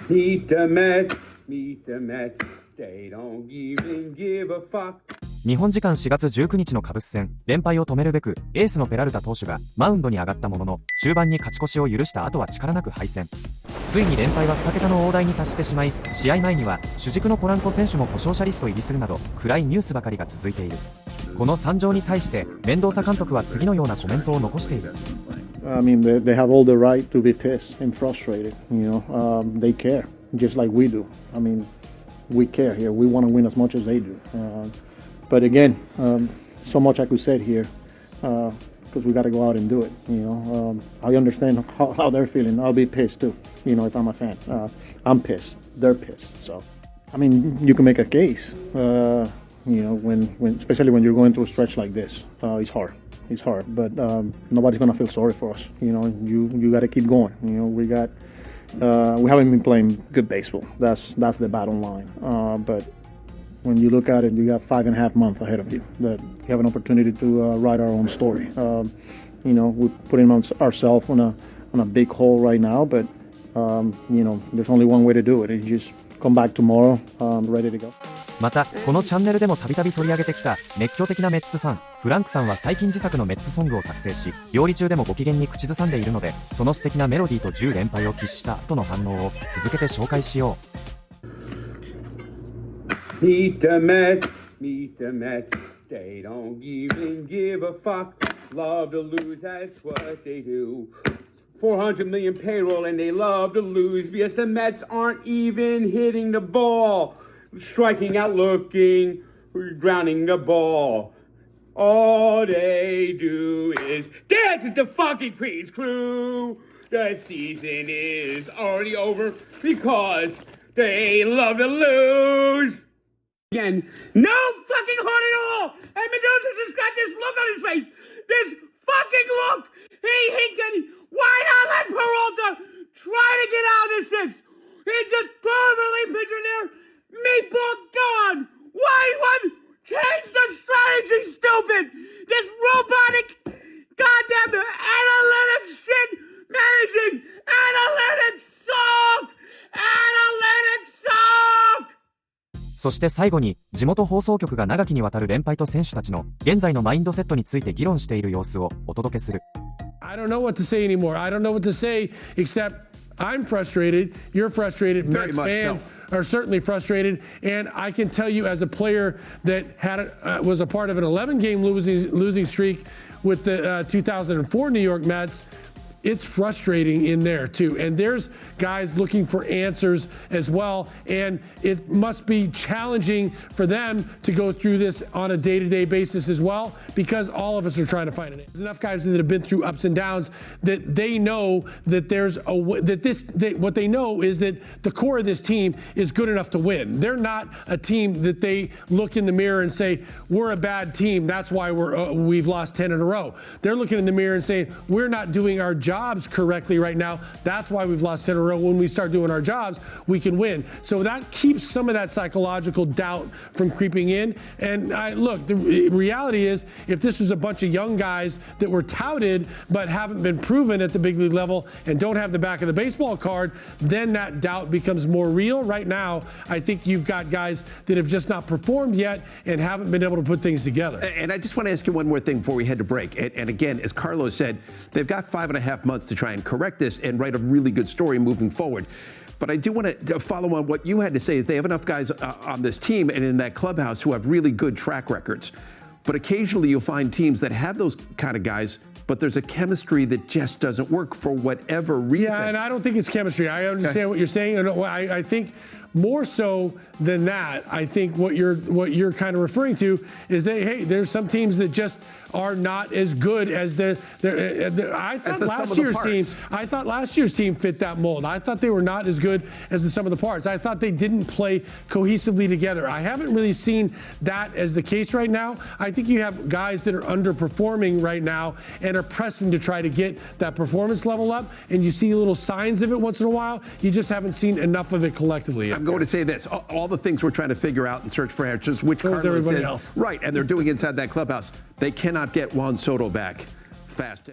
Meet the Mets, they don't even give a fuck. 日本時間4月19日のカブス戦、連敗を止めるべくエースのペラルタ投手がマウンドに上がったものの、中盤に勝ち越しを許した後は力なく敗戦。ついに連敗は2桁の大台に達してしまい、試合前には主軸のポランコ選手も故障者リスト入りするなど暗いニュースばかりが続いている。この惨状に対してメンドーサ監督は次のようなコメントを残している。I mean, they have all the right to be pissed and frustrated. You know, they care just like we do. I mean, we care here. We want to win as much as they do. But again, so much I could say here because we got to go out and do it. You know, I understand how they're feeling. I'll be pissed too. You know, if I'm a fan, I'm pissed. They're pissed. So, I mean, you can make a case. You know, when especially when you're going through a stretch like this, it's hard. It's hard, but nobody's gonna feel sorry for us. You know, you got to keep going. You know, we haven't been playing good baseball. That's the bottom line. But when you look at it, you got 5.5 months ahead of you that you have an opportunity to write our own story. You know, we're putting ourselves on a big hole right now, but you know, there's only one way to do it. You just come back tomorrow, ready to go. またこのチャンネルでもたびたび取り上げてきた熱狂的なメッツファンフランクさんは最近自作のメッツソングを作成し、料理中でもご機嫌に口ずさんでいるので、その素敵なメロディーと10連敗を喫した後の反応を続けて紹介しよう。Meet the Mets, they don't even give a fuck. Love to lose, that's what they do. 400 million payroll and they love to lose because the Mets aren't even hitting the ball. Striking out, looking, grounding the ball. All they do is dance with the fucking Queen's crew. The season is already over because they love to lose. Again, no fucking heart at all. And Mendoza just got this look on his face. This fucking look. He can. Why not let Peralta try to get out of this six? He just permanently pictured there. Meatball gone! Why one? Change the strategy, stupid! This robotic goddamn analytics shit managing! Analytics suck! Analytics suck! そして最後に地元放送局が長きにわたる連敗と選手たちの現在のマインドセットについて議論している様子をお届けする。I don't know what to say anymore. I don't know what to say except I'm frustrated. You're frustrated. Mets fans are certainly frustrated. And I can tell you, as a player that was a part of an 11-game losing streak with the 2004 New York Mets, it's frustrating in there too. And there's guys looking for answers as well. And it must be challenging for them to go through this on a day-to-day basis as well, because all of us are trying to find an answer. There's enough guys that have been through ups and downs that they know that what they know is that the core of this team is good enough to win. They're not a team that they look in the mirror and say, we're a bad team. That's why we've lost 10 in a row. They're looking in the mirror and saying, we're not doing our jobs correctly right now. That's why we've lost 10 in a row. When we start doing our jobs, we can win. So that keeps some of that psychological doubt from creeping in. And look, the reality is, if this was a bunch of young guys that were touted but haven't been proven at the big league level and don't have the back of the baseball card, then that doubt becomes more real. Right now, I think you've got guys that have just not performed yet and haven't been able to put things together. And I just want to ask you one more thing before we head to break. And again, as Carlos said, they've got 5.5 months to try and correct this and write a really good story moving forward. But I do want to follow on what you had to say, is they have enough guys on this team and in that clubhouse who have really good track records. But occasionally you'll find teams that have those kind of guys, but there's a chemistry that just doesn't work for whatever reason. Yeah, and I don't think it's chemistry. I understand what you're saying. And I think more so than that, I think what you're kind of referring to is that, hey, there's some teams that just are not as good as I thought last year's team fit that mold. I thought they were not as good as the sum of the parts. I thought they didn't play cohesively together. I haven't really seen that as the case right now. I think you have guys that are underperforming right now and are pressing to try to get that performance level up, and you see little signs of it once in a while. You just haven't seen enough of it collectively yet. I'm going to say this. All the things we're trying to figure out and search for answers, which Carlos everybody says, else. Right, and they're doing inside that clubhouse. They cannot get Juan Soto back fast.